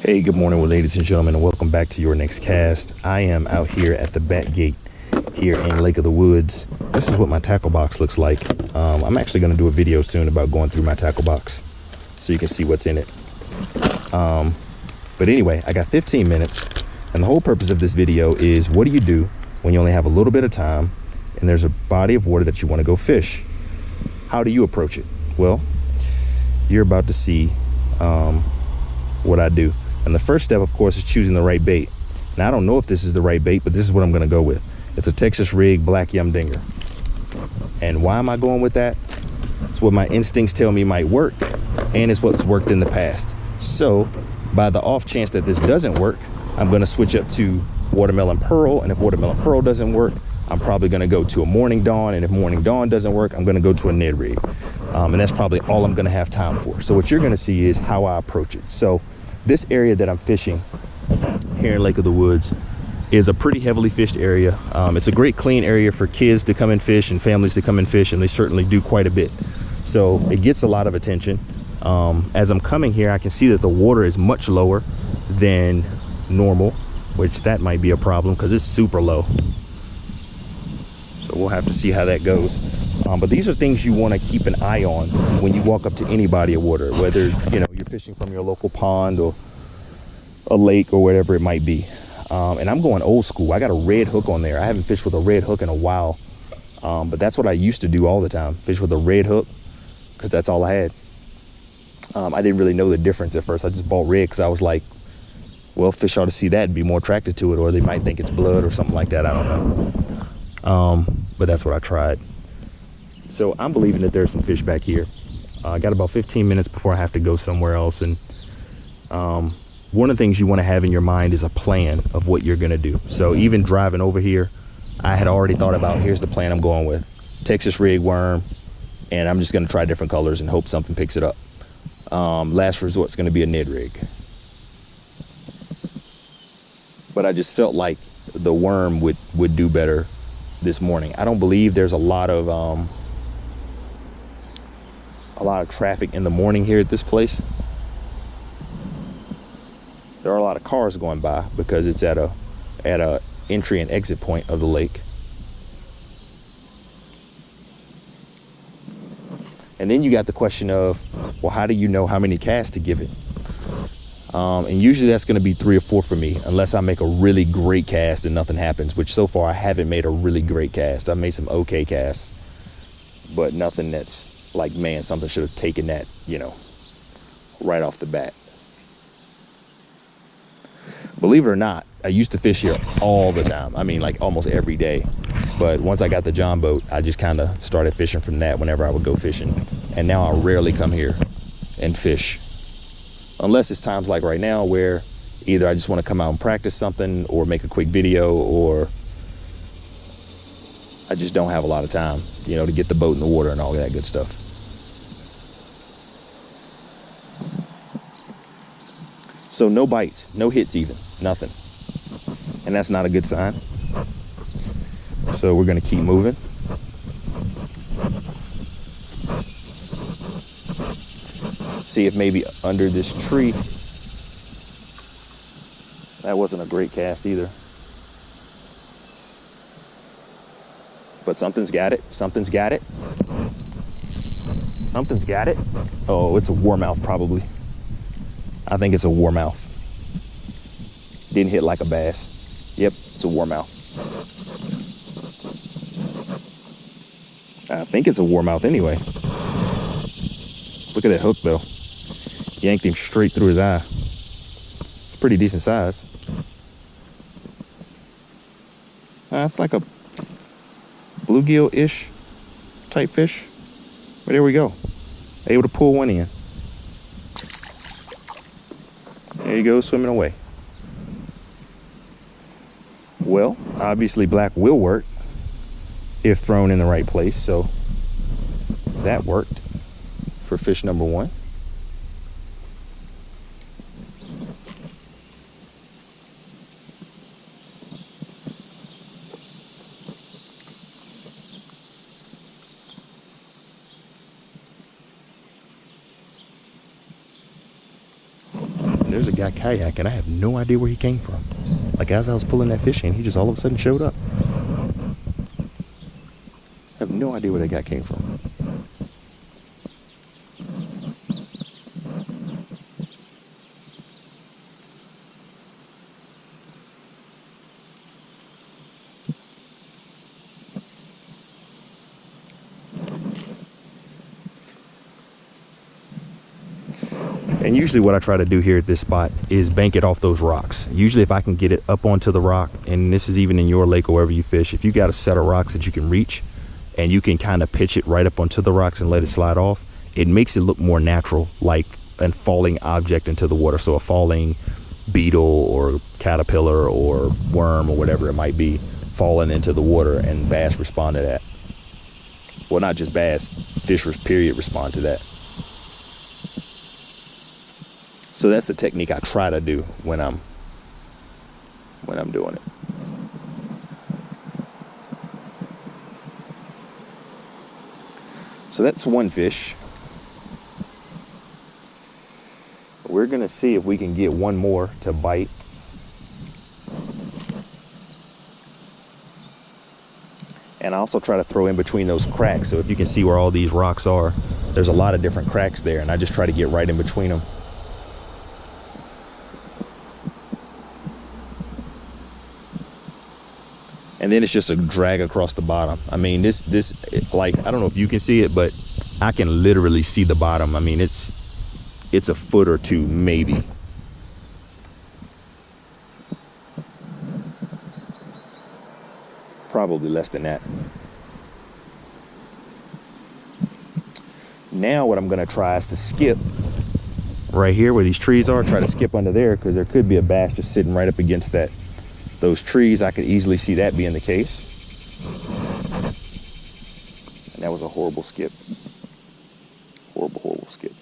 Hey, good morning, ladies and gentlemen, and welcome back to your next cast. I am out here at the Bat Gate here in Lake of the Woods. This is what my tackle box looks like. I'm actually going to do a video soon about going through my tackle box so you can see what's in it. But anyway, I got 15 minutes, and the whole purpose of this video is what do you do when you only have a little bit of time and there's a body of water that you want to go fish? How do you approach it? Well, you're about to see what I do. And the first step, of course, is choosing the right bait. Now, I don't know if this is the right bait, but this is what I'm going to go with. It's a Texas rig black yum dinger. And why am I going with that? It's what my instincts tell me might work, and it's what's worked in the past. So by the off chance that this doesn't work, I'm going to switch up to watermelon pearl. And if watermelon pearl doesn't work, I'm probably going to go to a morning dawn. And if morning dawn doesn't work, I'm going to go to a Ned rig. And that's probably all I'm going to have time for. So what you're going to see is how I approach it. So this area that I'm fishing here in Lake of the Woods is a pretty heavily fished area. It's a great clean area for kids to come and fish and families to come and fish, and they certainly do quite a bit. So it gets a lot of attention. As I'm coming here, I can see that the water is much lower than normal, which that might be a problem because it's super low. So we'll have to see how that goes. But these are things you want to keep an eye on when you walk up to any body of water, whether you're fishing from your local pond or a lake or whatever it might be. And I'm going old school. I got a red hook on there. I haven't fished with a red hook in a while, but that's what I used to do all the time, fish with a red hook, because that's all I had. I didn't really know the difference at first. I just bought red because I was like, well, fish ought to see that and be more attracted to it, or they might think it's blood or something like that. I don't know. But that's what I tried. So I'm believing that there's some fish back here. I got about 15 minutes before I have to go somewhere else. And one of the things you want to have in your mind is a plan of what you're going to do. So even driving over here, I had already thought about, here's the plan I'm going with. Texas rig worm, and I'm just going to try different colors and hope something picks it up. Last resort is going to be a Ned rig. But I just felt like the worm would do better this morning. I don't believe there's a lot of traffic in the morning here at this place. There are a lot of cars going by because it's at a entry and exit point of the lake. And then you got the question of, well, how do you know how many casts to give it? And usually that's going to be 3 or 4 for me, unless I make a really great cast and nothing happens, which so far I haven't made a really great cast. I've made some okay casts, but nothing that's like, man, something should have taken that, right off the bat. Believe it or not, I used to fish here all the time. I mean, like almost every day. But once I got the John boat, I just kind of started fishing from that whenever I would go fishing. And now I rarely come here and fish. Unless it's times like right now where either I just want to come out and practice something or make a quick video, or I just don't have a lot of time, to get the boat in the water and all that good stuff. So no bites, no hits even, nothing. And that's not a good sign. So we're going to keep moving. See if maybe under this tree. That wasn't a great cast either. But something's got it. Something's got it. Something's got it. Oh, it's a warmouth probably. I think it's a warmouth. Didn't hit like a bass. Yep, it's a warmouth. I think it's a warmouth anyway. Look at that hook though. Yanked him straight through his eye. It's pretty decent size. It's like a bluegill-ish type fish. But there we go. Able to pull one in. There you go, swimming away. Well, obviously black will work if thrown in the right place, so that worked for fish number 1. there's a guy kayaking. I have no idea where he came from. Like, as I was pulling that fish in, he just all of a sudden showed up. I have no idea where that guy came from. And usually what I try to do here at this spot is bank it off those rocks. Usually if I can get it up onto the rock, and this is even in your lake or wherever you fish, if you got a set of rocks that you can reach and you can kind of pitch it right up onto the rocks and let it slide off, it makes it look more natural, like a falling object into the water. So a falling beetle or caterpillar or worm or whatever it might be falling into the water, and bass respond to that. Well, not just bass, fish period respond to that. So that's the technique I try to do when I'm doing it. So that's one fish. We're gonna see if we can get one more to bite. And I also try to throw in between those cracks. So if you can see where all these rocks are, there's a lot of different cracks there, and I just try to get right in between them. And then it's just a drag across the bottom. I mean, this like, I don't know if you can see it, but I can literally see the bottom. I mean, it's a foot or two, maybe. Probably less than that. Now what I'm gonna try is to skip right here where these trees are. Try to skip under there, because there could be a bass just sitting right up against those trees. I could easily see that being the case. And that was a horrible skip. Horrible skip.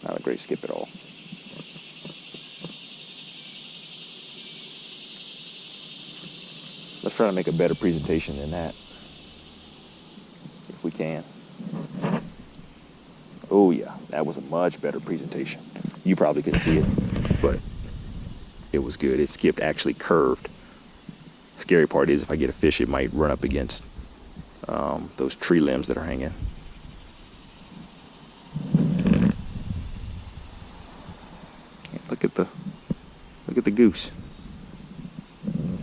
Not a great skip at all. Let's try to make a better presentation than that, if we can. Oh yeah, that was a much better presentation. You probably couldn't see it, but it was good. It skipped actually curved. Scary part is if I get a fish, it might run up against those tree limbs that are hanging. Look at the goose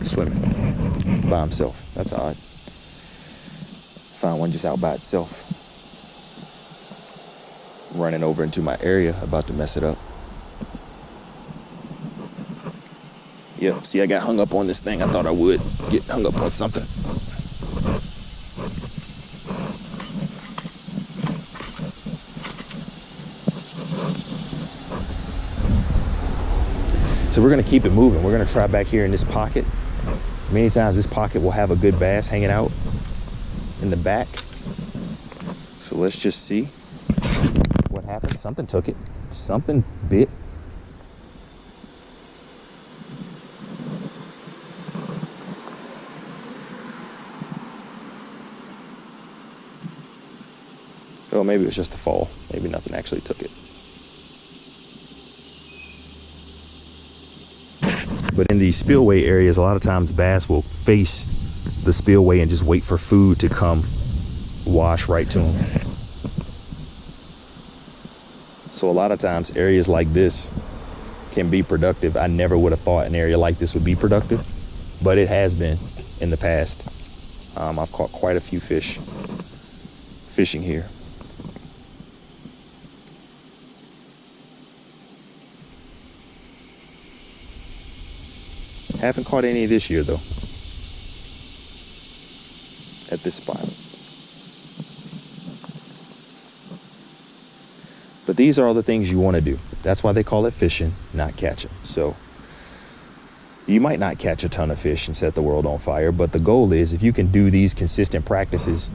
swimming by himself. That's odd. Found one just out by itself, running over into my area, about to mess it up. Yep, see, I got hung up on this thing. I thought I would get hung up on something. So we're gonna keep it moving. We're gonna try back here in this pocket. Many times this pocket will have a good bass hanging out in the back. So let's just see what happens. Something took it. Something bit. Oh, maybe it was just a fall. Maybe nothing actually took it. But in these spillway areas, a lot of times bass will face the spillway and just wait for food to come wash right to them. So a lot of times areas like this can be productive. I never would have thought an area like this would be productive, but it has been in the past. I've caught quite a few fish fishing here. Haven't caught any this year though, at this spot. But these are all the things you want to do. That's why they call it fishing, not catching. So you might not catch a ton of fish and set the world on fire, but the goal is, if you can do these consistent practices,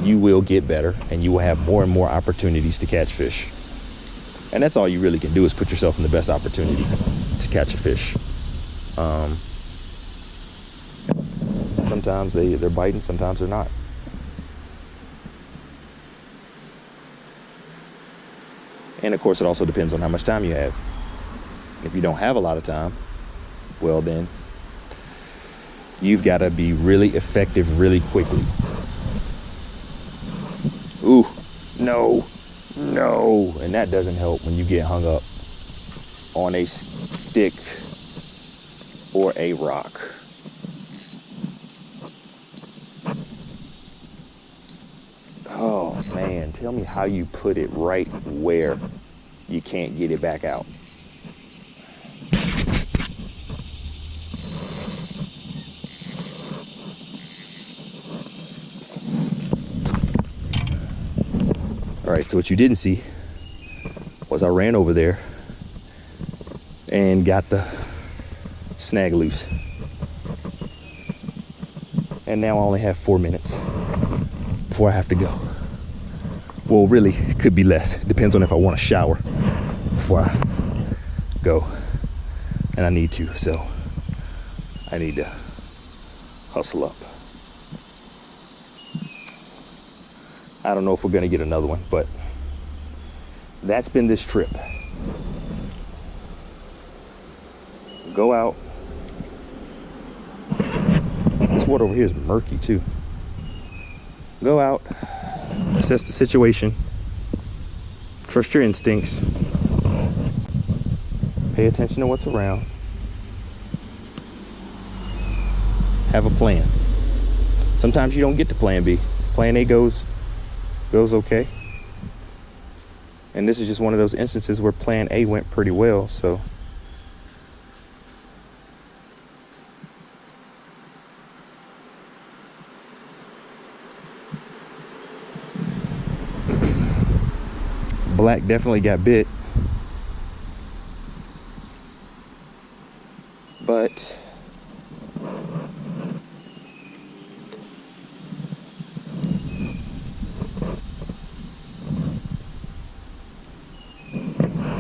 you will get better and you will have more and more opportunities to catch fish. And that's all you really can do, is put yourself in the best opportunity to catch a fish. Sometimes they're biting, sometimes they're not. And of course, it also depends on how much time you have. If you don't have a lot of time, well then, you've got to be really effective really quickly. Ooh, no, no. And that doesn't help when you get hung up on a stick or a rock. Oh man, tell me how you put it right where you can't get it back out. All right, so what you didn't see was I ran over there and got the snag loose. And now I only have 4 minutes before I have to go. Well, really, it could be less. It depends on if I want to shower before I go. And I need to, so I need to hustle up. I don't know if we're gonna get another one, but that's been this trip. Go out. This water over here is murky too. Go out, assess the situation, trust your instincts, pay attention to what's around, have a plan. Sometimes you don't get to plan B. Plan A goes okay. And this is just one of those instances where plan A went pretty well, so. Black definitely got bit, but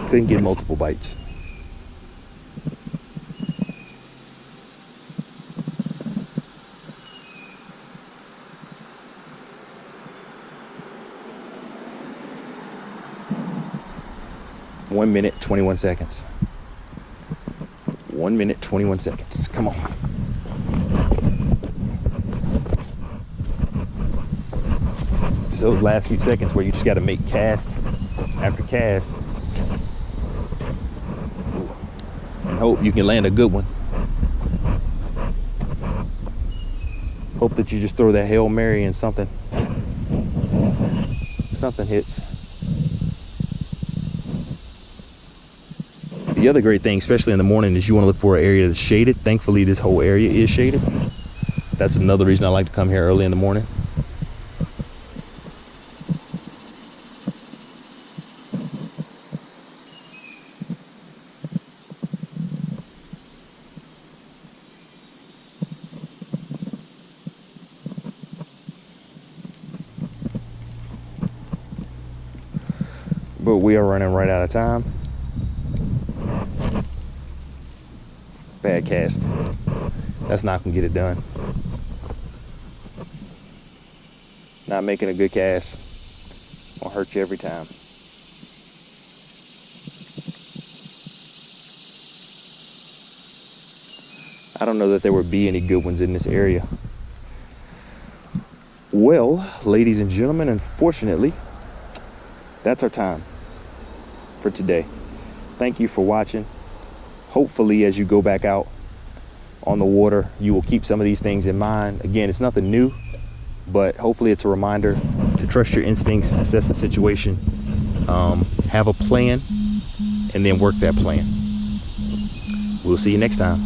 couldn't get multiple bites. One minute, 21 seconds. 1 minute, 21 seconds. Come on. So those last few seconds where you just got to make cast after cast and hope you can land a good one. Hope that you just throw that Hail Mary and something hits. The other great thing, especially in the morning, is you want to look for an area that's shaded. Thankfully, this whole area is shaded. That's another reason I like to come here early in the morning. But we are running right out of time. Bad cast. That's not gonna get it done. Not making a good cast will hurt you every time. I don't know that there would be any good ones in this area. Well, ladies and gentlemen, unfortunately, that's our time for today. Thank you for watching. Hopefully, as you go back out on the water, you will keep some of these things in mind. Again, it's nothing new, but hopefully it's a reminder to trust your instincts, assess the situation, have a plan, and then work that plan. We'll see you next time.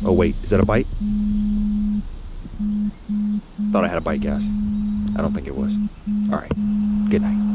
Oh wait, is that a bite? Thought I had a bite, guys. I don't think it was. All right, good night.